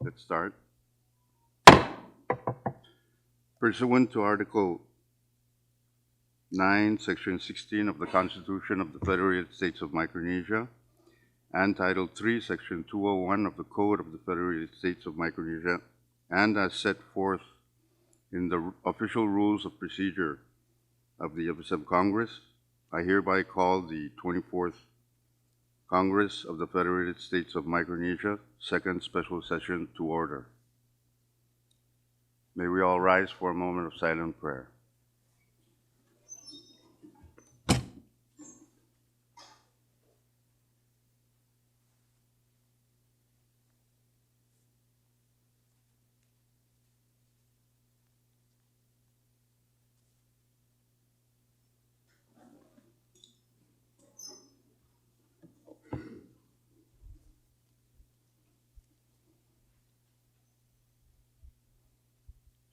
Let's start. Pursuant to Article 9, Section 16 of the Constitution of the Federated States of Micronesia, and Title 3, Section 201 of the Code of the Federated States of Micronesia, and as set forth in the official rules of procedure of the CFSM Congress, I hereby call the 24th Congress of the Federated States of Micronesia, Second Special Session to order. May we all rise for a moment of silent prayer.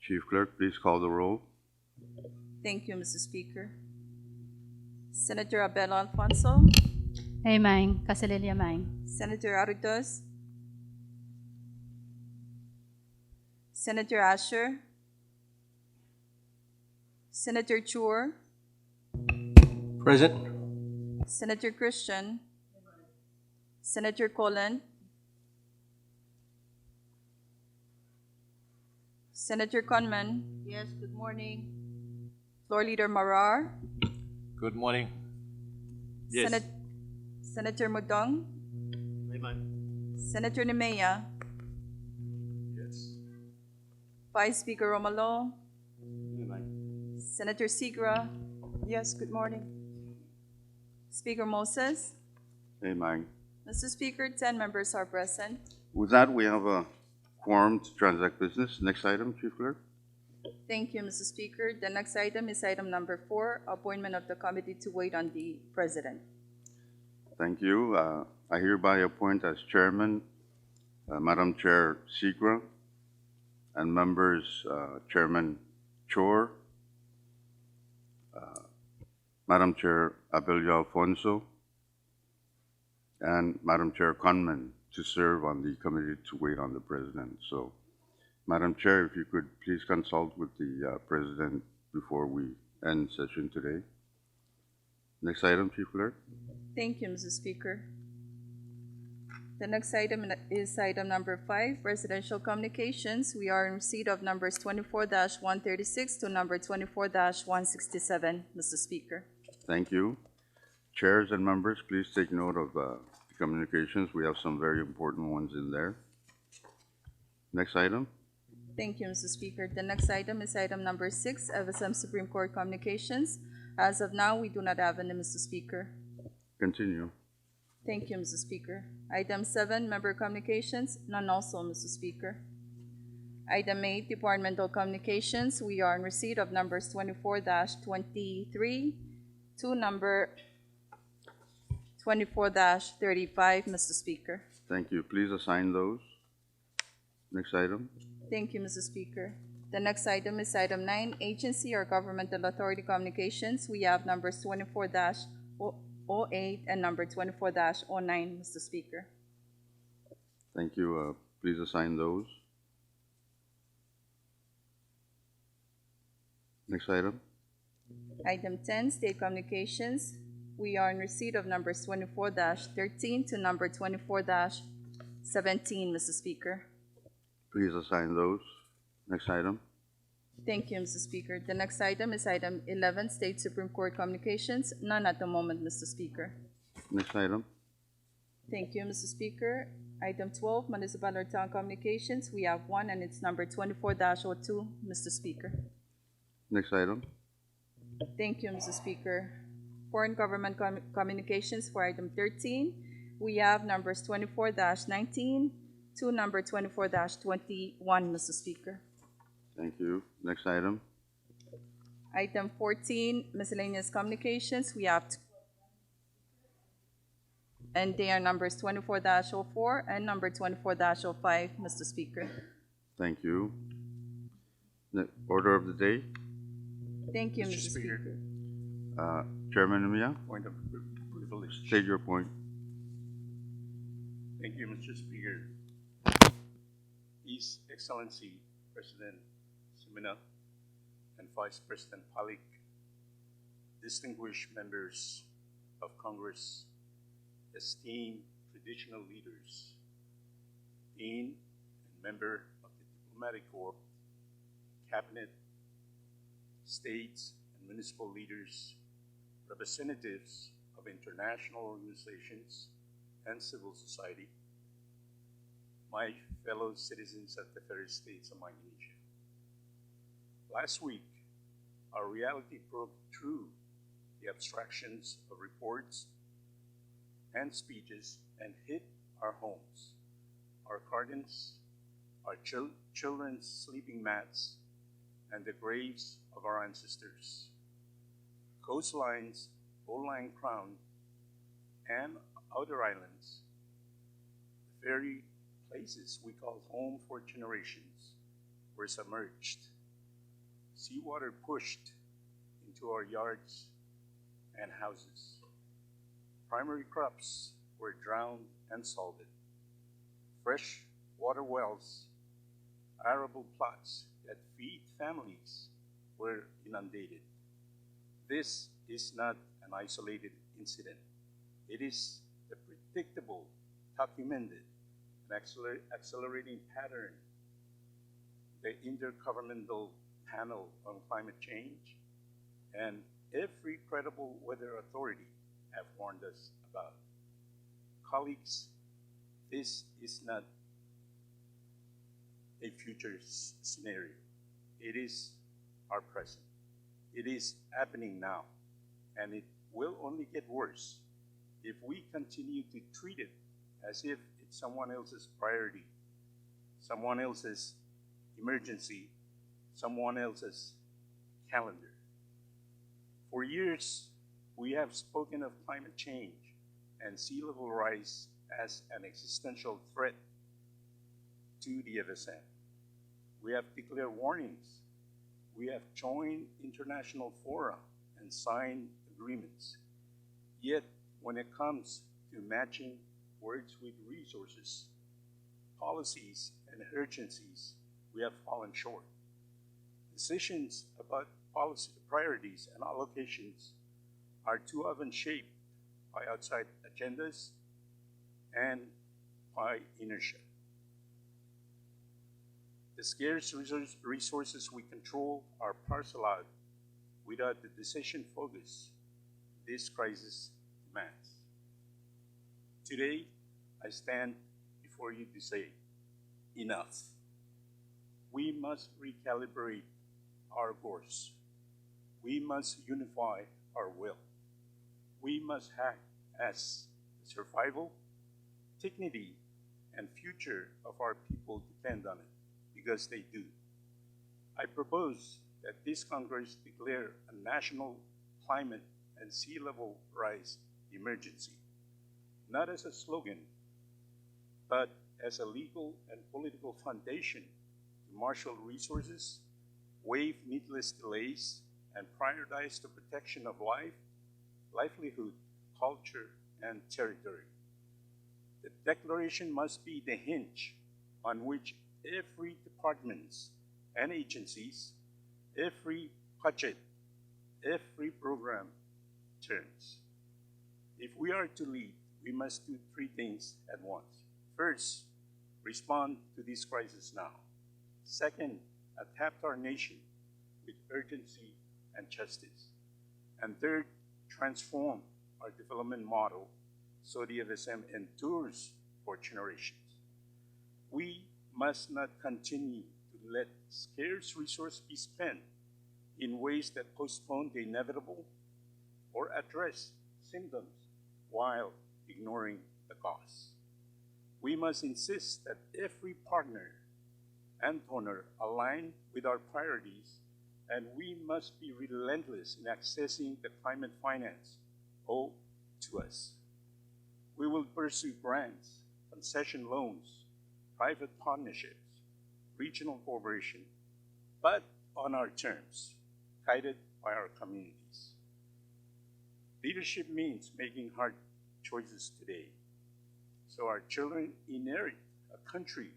Chief Clerk, please call the roll. Thank you, Mr. Speaker. Senator Abel Alfonso, Amen. Kasalili amang. Senator Aritos, Senator Asher, Senator Chur, Present. Senator Christian, Senator Colin, Senator Conman. Yes, good morning. Floor Leader Marar, Good morning. Yes. Senator Mudong, Senator Nemea, Yes. Vice Speaker Romalo, Senator Sigra. Yes, good morning. Speaker Moses. Amen. Mr. Speaker, 10 members are present. With that, we have a quorum to transact business. Next item, Chief Clerk. Thank you, Mr. Speaker. The next item is item number 4, appointment of the committee to wait on the president. Thank you. I hereby appoint as chairman Madam Chair Sigra and members Chairman Chor, Madam Chair Abelio Alfonso, and Madam Chair Conman to serve on the committee to wait on the president. So, Madam Chair, if you could please consult with the president before we end session today. Next item, Chief Clerk. Thank you, Mr. Speaker. The next item is item number 5, presidential communications. We are in receipt of numbers 24-136 to number 24-167, Mr. Speaker. Thank you. Chairs and members, please take note of the communications. We have some very important ones in there. Next item. Thank you, Mr. Speaker. The next item is item number 6, FSM Supreme Court communications. As of now, we do not have any, Mr. Speaker. Continue. Thank you, Mr. Speaker. Item 7, member communications, none also, Mr. Speaker. Item 8, departmental communications. We are in receipt of numbers 24-23 to number 24-35, Mr. Speaker. Thank you. Please assign those. Next item. Thank you, Mr. Speaker. The next item is item 9, agency or governmental authority communications. We have numbers 24-08 and number 24-09, Mr. Speaker. Thank you. Please assign those. Next item. Item 10, state communications. We are in receipt of numbers 24-13 to number 24-17, Mr. Speaker. Please assign those. Next item. Thank you, Mr. Speaker. The next item is item 11, State Supreme Court communications. None at the moment, Mr. Speaker. Next item. Thank you, Mr. Speaker. Item 12, municipal or town communications. We have one, and it's number 24-02, Mr. Speaker. Next item. Thank you, Mr. Speaker. Foreign government communications for item 13. We have numbers 24-19 to number 24-21, Mr. Speaker. Thank you. Next item. Item 14, miscellaneous communications. We have and they are numbers 24-04 and number 24-05, Mr. Speaker. Thank you. Order of the day. Thank you, Mr. Mr. Speaker. Speaker. Chairman Mia, Point of privilege. state your point. Thank you, Mr. Speaker. His Excellency President Simina and Vice President Palik, distinguished members of Congress, esteemed traditional leaders, Dean and member of the Diplomatic Corps, Cabinet, states and municipal leaders, representatives of international organizations and civil society, my fellow citizens of the Federal States of Micronesia. Last week, our reality broke through the abstractions of reports and speeches and hit our homes, our gardens, our children's sleeping mats, and the graves of our ancestors. Coastlines, Boline Crown, and outer islands, the very places we call home for generations, were submerged. Seawater pushed into our yards and houses. Primary crops were drowned and salted. Fresh water wells, arable plots that feed families were inundated. This is not an isolated incident. It is the predictable, documented, and accelerating pattern. The Intergovernmental Panel on Climate Change and every credible weather authority have warned us about. Colleagues, this is not a future scenario. It is our present. It is happening now, and it will only get worse if we continue to treat it as if it's someone else's priority, someone else's emergency, someone else's calendar. For years, we have spoken of climate change and sea level rise as an existential threat to the FSM. We have declared warnings. We have joined international fora and signed agreements. Yet, when it comes to matching words with resources, policies, and urgencies, we have fallen short. Decisions about policy priorities and allocations are too often shaped by outside agendas and by inertia. The scarce resources we control are parceled out without the decision focus this crisis demands. Today, I stand before you to say, enough. We must recalibrate our course. We must unify our will. We must act as the survival, dignity, and future of our people depend on it, because they do. I propose that this Congress declare a national climate and sea level rise emergency, not as a slogan, but as a legal and political foundation to marshal resources, waive needless delays, and prioritize the protection of life, livelihood, culture, and territory. The declaration must be the hinge on which every department and agencies, every budget, every program turns. If we are to lead, we must do three things at once. First, respond to this crisis now. Second, adapt our nation with urgency and justice. And third, transform our development model so the FSM endures for generations. We must not continue to let scarce resources be spent in ways that postpone the inevitable or address symptoms while ignoring the cause. We must insist that every partner and donor align with our priorities, and we must be relentless in accessing the climate finance owed to us. We will pursue grants, concession loans, private partnerships, regional cooperation, but on our terms, guided by our communities. Leadership means making hard choices today, so our children inherit a country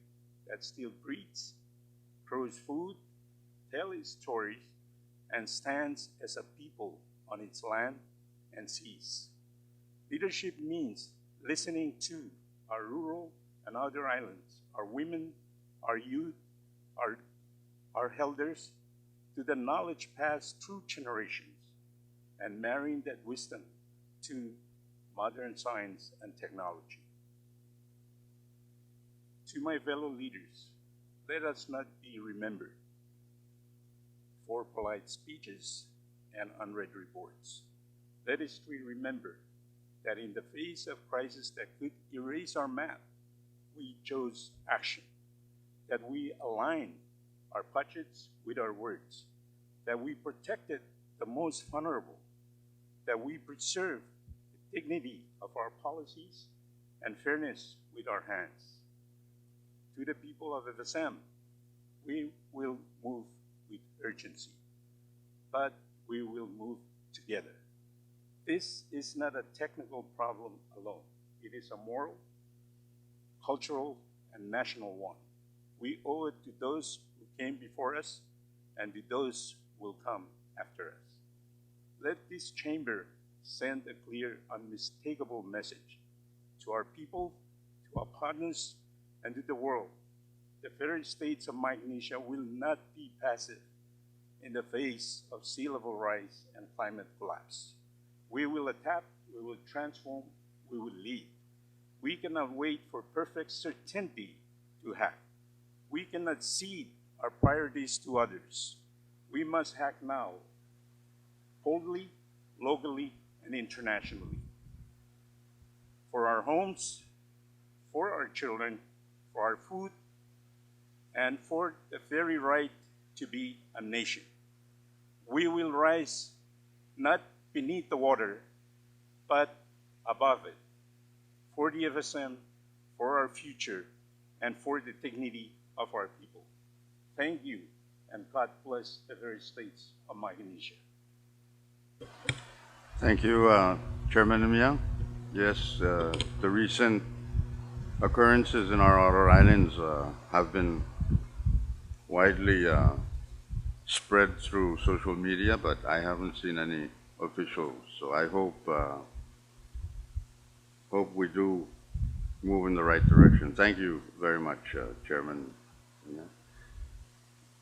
that still breathes, grows food, tells its stories, and stands as a people on its land and seas. Leadership means listening to our rural and other islands, our women, our youth, our elders, to the knowledge passed through generations, and marrying that wisdom to modern science and technology. To my fellow leaders, let us not be remembered for polite speeches and unread reports. Let us remember that in the face of crisis that could erase our map, we chose action, that we aligned our budgets with our words, that we protected the most vulnerable, that we preserved the dignity of our policies and fairness with our hands. To the people of FSM, we will move with urgency, but we will move together. This is not a technical problem alone. It is a moral, cultural, and national one. We owe it to those who came before us and to those who will come after us. Let this chamber send a clear, unmistakable message to our people, to our partners, and to the world. The federal states of Micronesia will not be passive in the face of sea level rise and climate collapse. We will adapt, we will transform, we will lead. We cannot wait for perfect certainty to act. We cannot cede our priorities to others. We must act now, boldly, locally, and internationally. For our homes, for our children, for our food, and for the very right to be a nation. We will rise not beneath the water, but above it, for the FSM, for our future, and for the dignity of our people. Thank you, and God bless the very states of Micronesia. Thank you, Chairman Mia. Yes, the recent occurrences in our outer islands have been widely spread through social media, but I haven't seen any officials. So I hope we do move in the right direction. Thank you very much, Chairman. Yeah.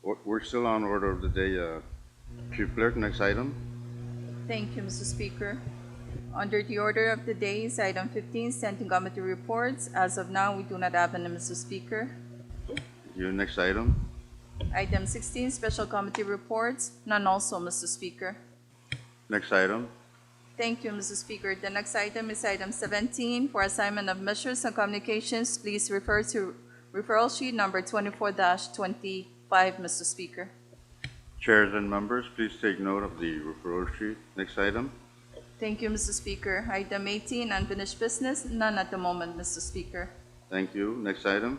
We're still on order of the day. Chief Clerk, next item. Thank you, Mr. Speaker. Under the order of the day is item 15, standing committee reports. As of now, we do not have any, Mr. Speaker. Your next item. Item 16, special committee reports. None also, Mr. Speaker. Next item. Thank you, Mr. Speaker. The next item is item 17 for assignment of measures and communications. Please refer to referral sheet number 24-25, Mr. Speaker. Chairs and members, please take note of the referral sheet. Next item. Thank you, Mr. Speaker. Item 18, unfinished business. None at the moment, Mr. Speaker. Thank you. Next item.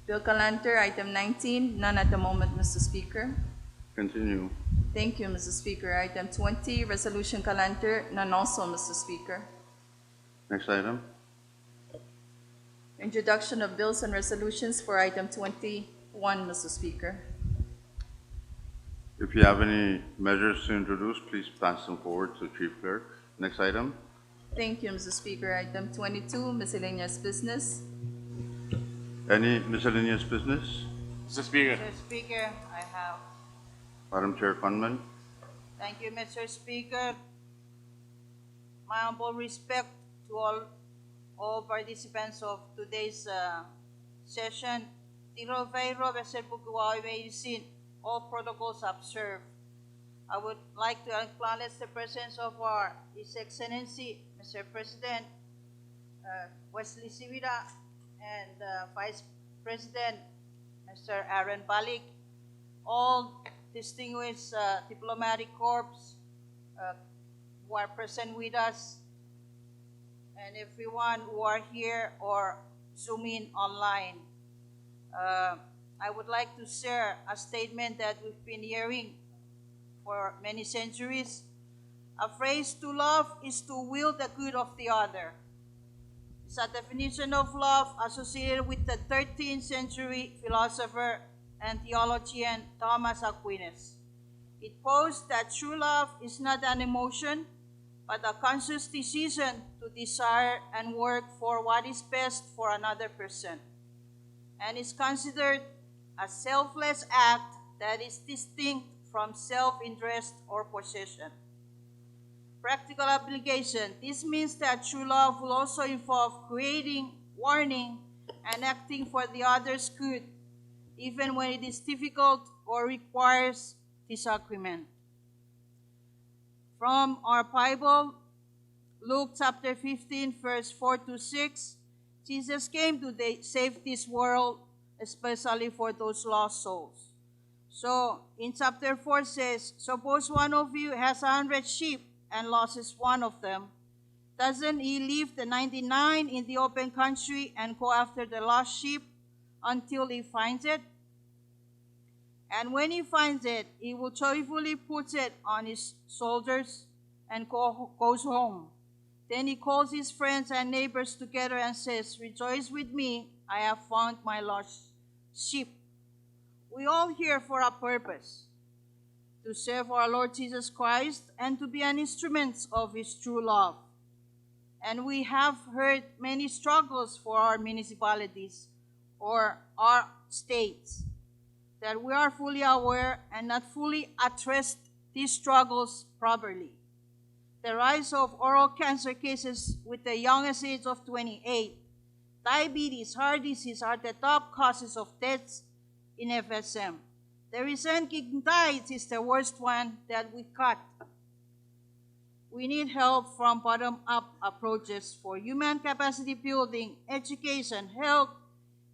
Bill Calanter, item 19. None at the moment, Mr. Speaker. Continue. Thank you, Mr. Speaker. Item 20, resolution Calanter. None also, Mr. Speaker. Next item. Introduction of bills and resolutions for item 21, Mr. Speaker. If you have any measures to introduce, please pass them forward to Chief Clerk. Next item. Thank you, Mr. Speaker. Item 22, miscellaneous business. Any miscellaneous business? Mr. Speaker. Mr. Speaker, I have. Madam Chair Conman. Thank you, Mr. Speaker. My humble respect to all participants of today's session. Tiro Veiro, Besel Pukuwa, Medicine, all protocols observed. I would like to acknowledge the presence of His Excellency, Mr. President Wesley Sivida, and Vice President Mr. Aaron Balik, all distinguished diplomatic corps who are present with us, and everyone who are here or Zoom in online. I would like to share a statement that we've been hearing for many centuries. A phrase, to love is to will the good of the other. is a definition of love associated with the 13th century philosopher and theologian Thomas Aquinas. It posed that true love is not an emotion, but a conscious decision to desire and work for what is best for another person, and is considered a selfless act that is distinct from self-interest or possession. Practical application. This means that true love will also involve creating, warning, and acting for the other's good, even when it is difficult or requires disagreement. From our Bible, Luke chapter 15, verse 4 to 6, Jesus came to save this world, especially for those lost souls. So, in chapter 4 says, suppose one of you has 100 sheep and loses one of them. Doesn't he leave the 99 in the open country and go after the lost sheep until he finds it? And when he finds it, he will joyfully put it on his shoulders and goes home. Then he calls his friends and neighbors together and says, rejoice with me, I have found my lost sheep. We all here for a purpose, to serve our Lord Jesus Christ and to be an instrument of his true love. And we have heard many struggles for our municipalities or our states, that we are fully aware and not fully addressed these struggles properly. The rise of oral cancer cases with the youngest age of 28, diabetes, heart disease are the top causes of deaths in FSM. The recent king diet is the worst one that we cut. We need help from bottom-up approaches for human capacity building, education, health,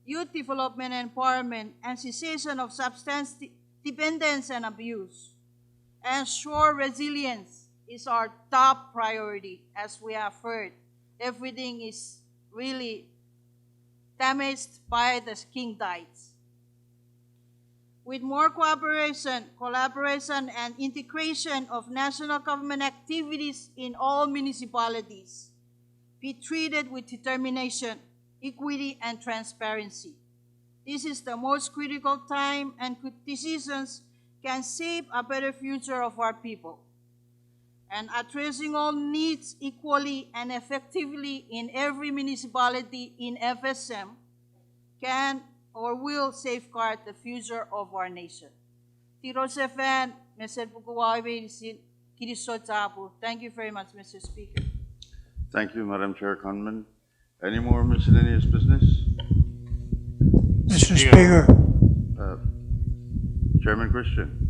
youth development and empowerment, and cessation of substance dependence and abuse. Ensure resilience is our top priority, as we have heard. Everything is really damaged by the king diets. With more cooperation, collaboration, and integration of national government activities in all municipalities, be treated with determination, equity, and transparency. This is the most critical time, and good decisions can shape a better future of our people. And addressing all needs equally and effectively in every municipality in FSM can or will safeguard the future of our nation. Thank you very much, Mr. Speaker. Thank you, Madam Chair Conman. Any more miscellaneous business? Mr. Speaker, Chairman Christian.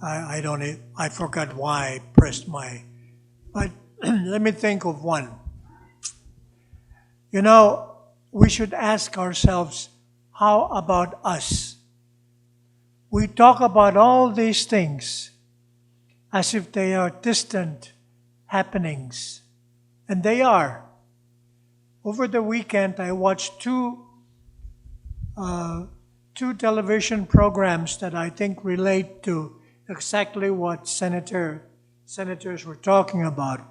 I forgot why I pressed but let me think of one. You know, we should ask ourselves, how about us? We talk about all these things as if they are distant happenings, and they are. Over the weekend, I watched two television programs that I think relate to exactly what senators were talking about.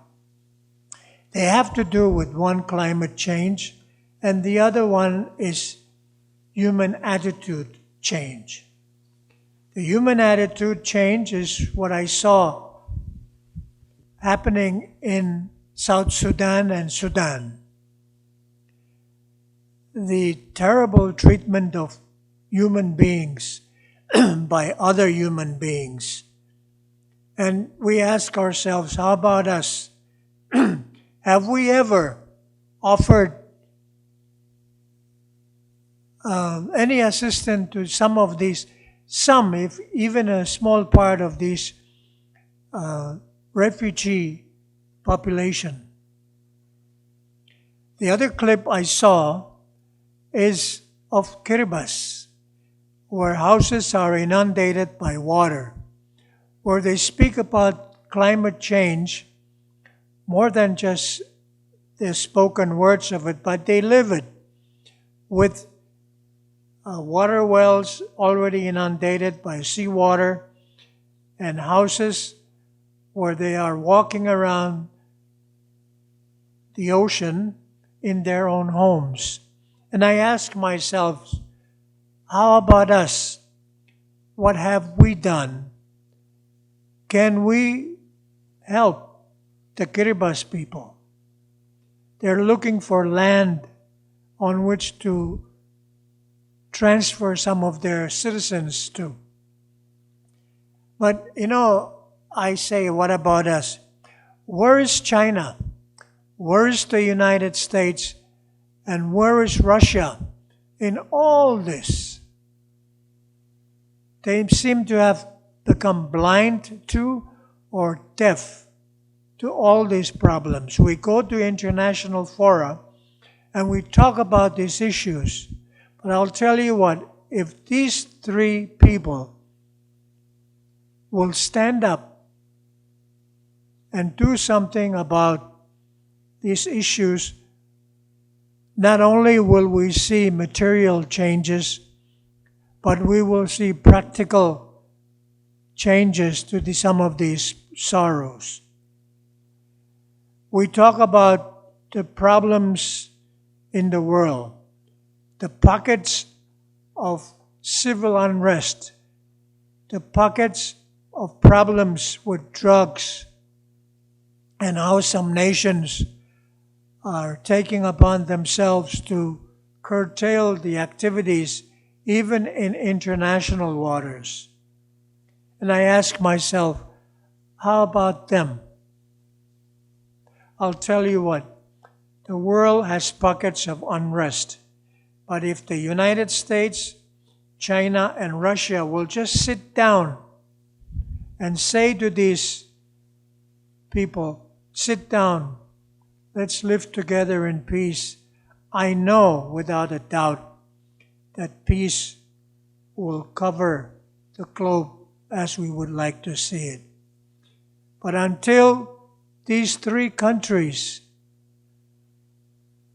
They have to do with one, climate change, and the other one is human attitude change. The human attitude change is what I saw happening in South Sudan and Sudan. The terrible treatment of human beings by other human beings. And we ask ourselves, how about us? Have we ever offered any assistance to if even a small part of these refugee population? The other clip I saw is of Kiribati, where houses are inundated by water, where they speak about climate change more than just the spoken words of it, but they live it with water wells already inundated by seawater and houses where they are walking around the ocean in their own homes. And I ask myself, how about us? What have we done? Can we help the Kiribati people? They're looking for land on which to transfer some of their citizens to. But, I say, what about us? Where is China? Where is the United States? And where is Russia in all this? They seem to have become blind to or deaf to all these problems. We go to international fora and we talk about these issues. But I'll tell you what, if these three people will stand up and do something about these issues, not only will we see material changes, but we will see practical changes to some of these sorrows. We talk about the problems in the world, the pockets of civil unrest, the pockets of problems with drugs, and how some nations are taking upon themselves to curtail the activities even in international waters. And I ask myself, how about them? I'll tell you what, the world has pockets of unrest. But if the United States, China, and Russia will just sit down and say to these people, sit down, let's live together in peace, I know without a doubt that peace will cover the globe as we would like to see it. But until these three countries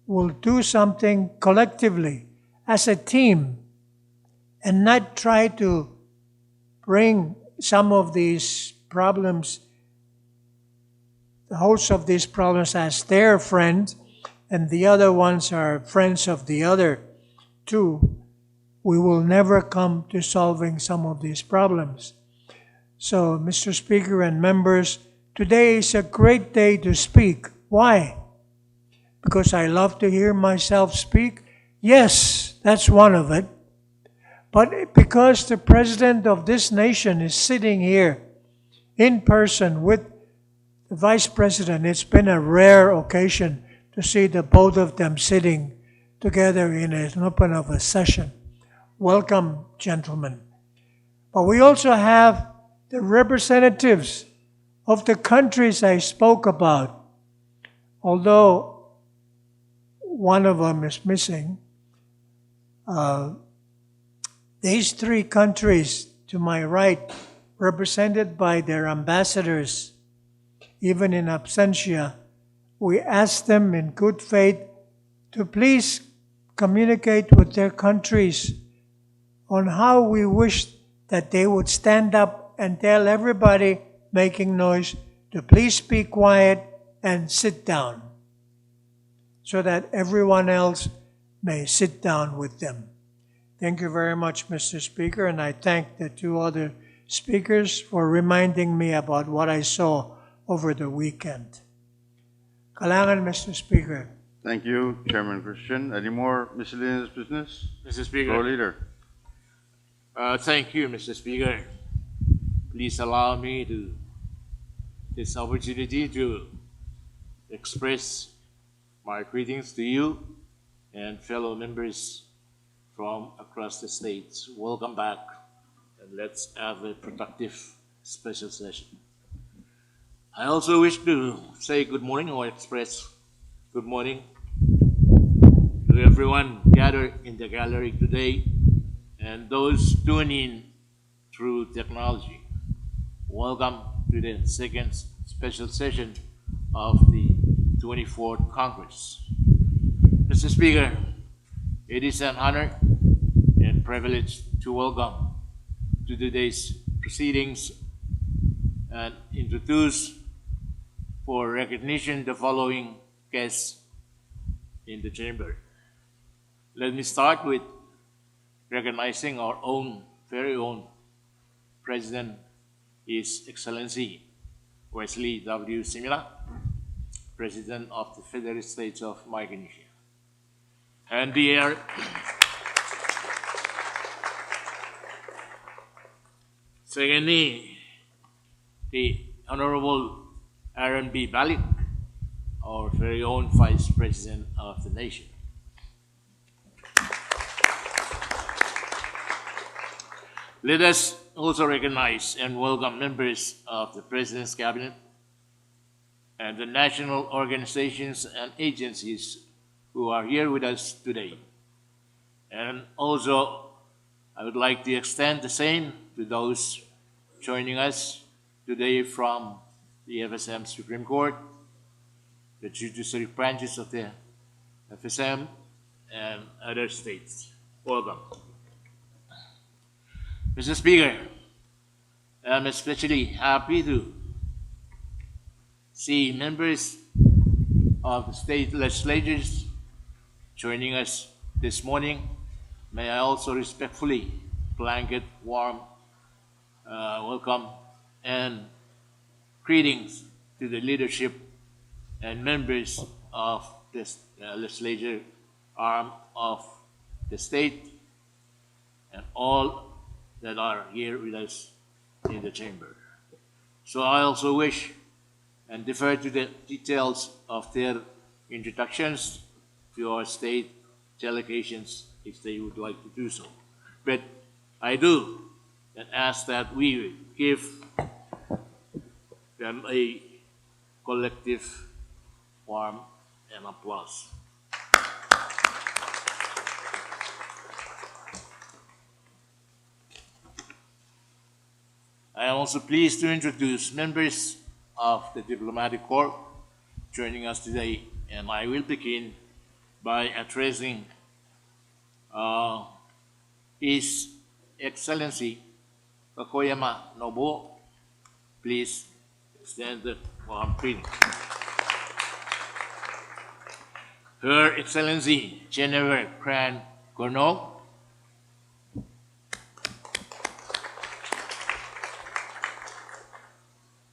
will do something collectively as a team and not try to bring some of these problems, the host of these problems as their friend, and the other ones are friends of the other two, we will never come to solving some of these problems. So, Mr. Speaker and members, today is a great day to speak. Why? Because I love to hear myself speak? Yes, that's one of it. But because the President of this nation is sitting here in person with the Vice President, it's been a rare occasion to see the both of them sitting together in an open of a session. Welcome, gentlemen. But we also have the representatives of the countries I spoke about. Although one of them is missing, these three countries to my right, represented by their ambassadors, even in absentia, we ask them in good faith to please communicate with their countries on how we wish that they would stand up and tell everybody making noise to please be quiet and sit down, so that everyone else may sit down with them. Thank you very much, Mr. Speaker, and I thank the two other speakers for reminding me about what I saw over the weekend. Kalangan, Mr. Speaker. Thank you, Chairman Christian. Any more miscellaneous business? Mr. Speaker. Floor Leader. Thank you, Mr. Speaker. Please allow me this opportunity to express my greetings to you and fellow members from across the states. Welcome back, and let's have a productive special session. I also wish to say good morning or express good morning to everyone gathered in the gallery today and those tuning in through technology. Welcome to the second special session of the 24th Congress. Mr. Speaker, it is an honor and privilege to welcome to today's proceedings and introduce for recognition the following guests in the chamber. Let me start with recognizing our very own President, His Excellency Wesley W. Simila, President of the Federal States of Micronesia. And secondly, the Honorable Aaron B. Balik, our very own Vice President of the nation. Let us also recognize and welcome members of the President's Cabinet and the national organizations and agencies who are here with us today. And also, I would like to extend the same to those joining us today from the FSM Supreme Court, the judiciary branches of the FSM, and other states. Welcome. Mr. Speaker, I'm especially happy to see members of the state legislatures joining us this morning. May I also respectfully blanket warm welcome and greetings to the leadership and members of this legislature arm of the state and all that are here with us in the chamber. So I also wish and defer to the details of their introductions to our state delegations if they would like to do so. But I do and ask that we give them a collective warm and applause. I am also pleased to introduce members of the Diplomatic Corps joining us today, and I will begin by addressing His Excellency Kakoyama Nobuo. Please extend the warm greeting. Her Excellency General Grand Colonel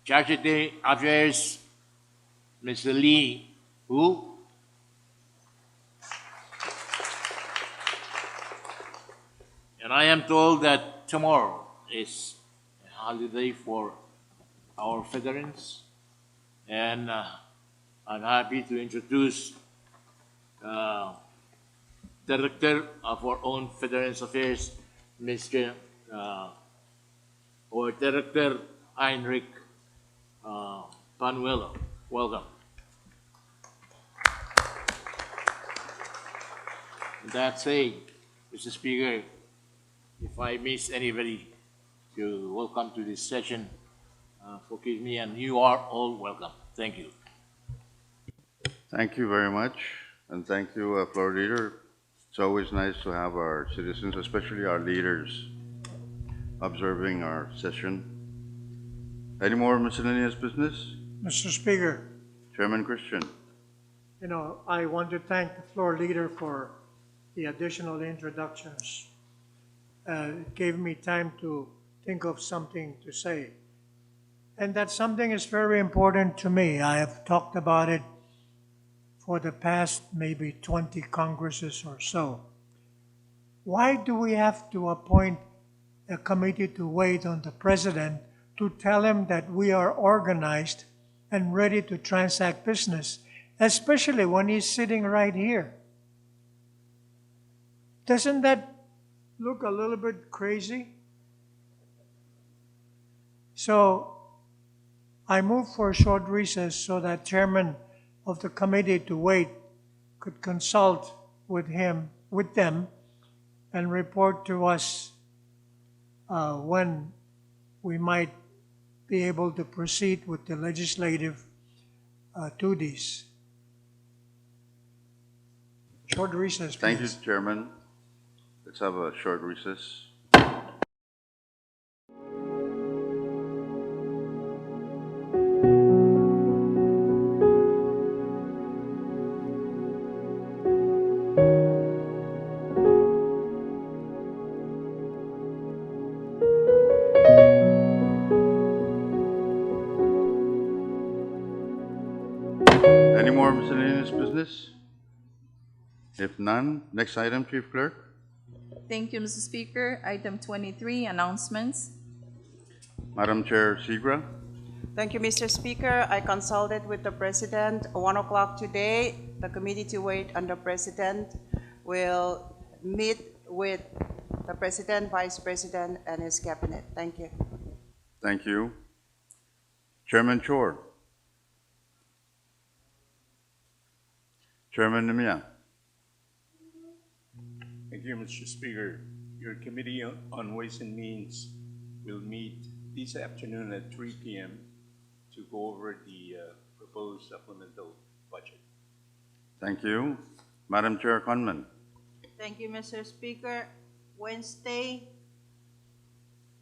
Charge d'Affaires Mr. Lee Wu, and I am told that tomorrow is a holiday for our veterans, and I'm happy to introduce Director of our own Veterans Affairs, Mr. or Director Heinrich Panuelo. Welcome. And that said, Mr. Speaker, if I miss anybody to welcome to this session, forgive me, and you are all welcome. Thank you. Thank you very much, and thank you, Floor Leader. It's always nice to have our citizens, especially our leaders, observing our session. Any more miscellaneous business? Mr. Speaker, Chairman Christian. I want to thank the floor leader for the additional introductions. It gave me time to think of something to say. And that something is very important to me. I have talked about it for the past maybe 20 Congresses or so. Why do we have to appoint a committee to wait on the President to tell him that we are organized and ready to transact business, especially when he's sitting right here? Doesn't that look a little bit crazy? So I move for a short recess so that chairman of the committee to wait could consult with them, and report to us when we might be able to proceed with the legislative duties. Short recess, please. Thank you, Chairman. Let's have a short recess. Any more miscellaneous business? If none, next item, Chief Clerk. Thank you, Mr. Speaker. Item 23, announcements. Madam Chair Sigra. Thank you, Mr. Speaker. I consulted with the President 1 o'clock today. The committee to wait on the President will meet with the President, Vice President, and his cabinet. Thank you. Thank you. Chairman Chor. Chairman Nimiya. Thank you, Mr. Speaker. Your Committee on Ways and Means will meet this afternoon at 3 p.m. to go over the proposed supplemental budget. Thank you. Madam Chair Conman. Thank you, Mr. Speaker. Wednesday,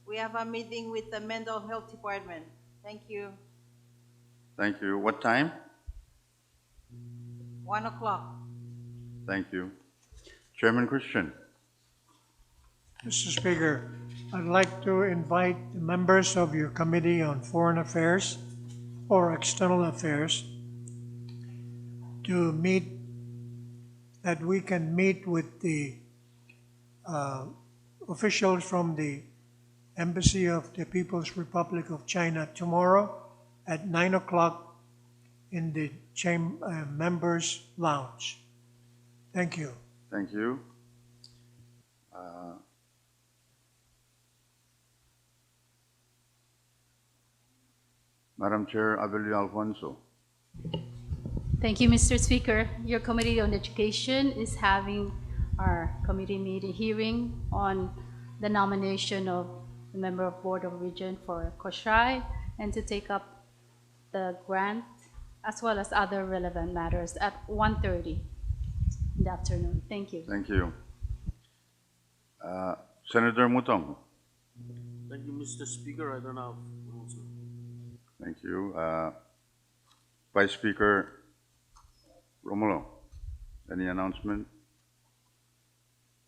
we have a meeting with the Mental Health Department. Thank you. Thank you. What time? 1 o'clock. Thank you. Chairman Christian. Mr. Speaker, I'd like to invite the members of your Committee on Foreign Affairs or External Affairs to meet, that we can meet with the officials from the Embassy of the People's Republic of China tomorrow at 9 o'clock in the members' lounge. Thank you. Thank you. Madam Chair Abelio Alfonso. Thank you, Mr. Speaker. Your Committee on Education is having our committee meeting hearing on the nomination of the member of Board of Regent for Koshrai and to take up the grant as well as other relevant matters at 1:30 in the afternoon. Thank you. Thank you. Senator Mutong. Thank you, Mr. Speaker. I don't have rules. Thank you. Vice Speaker Romulo, any announcement?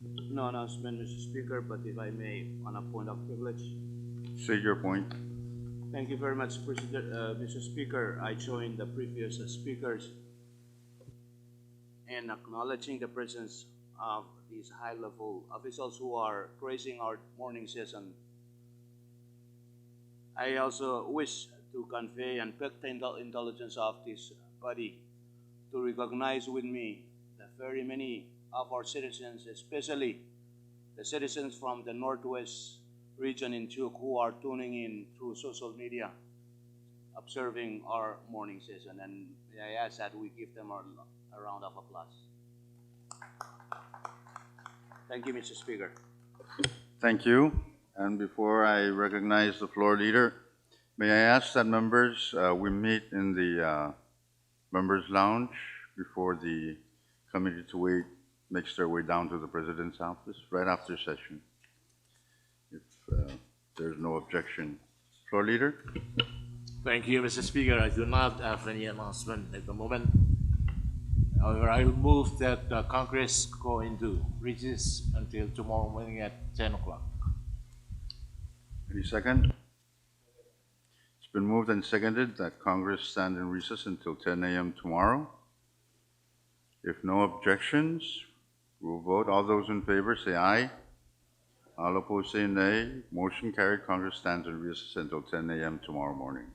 No announcement, Mr. Speaker, but if I may, on a point of privilege. Say your point. Thank you very much, Mr. Speaker. I join the previous speakers in acknowledging the presence of these high-level officials who are gracing our morning session. I also wish to convey and beg the indulgence of this body to recognize with me the very many of our citizens, especially the citizens from the Northwest region in Chuk who are tuning in through social media, observing our morning session. And I ask that we give them a round of applause. Thank you, Mr. Speaker. Thank you. And before I recognize the floor leader, may I ask that members, we meet in the members' lounge before the committee to wait makes their way down to the President's office right after session, if there's no objection. Floor leader? Thank you, Mr. Speaker. I do not have any announcement at the moment. However, I will move that Congress go into recess until tomorrow morning at 10 o'clock. Any second? It's been moved and seconded that Congress stand in recess until 10 a.m. tomorrow. If no objections, we'll vote. All those in favor say aye. All opposed say nay. Motion carried. Congress stands in recess until 10 a.m. tomorrow morning.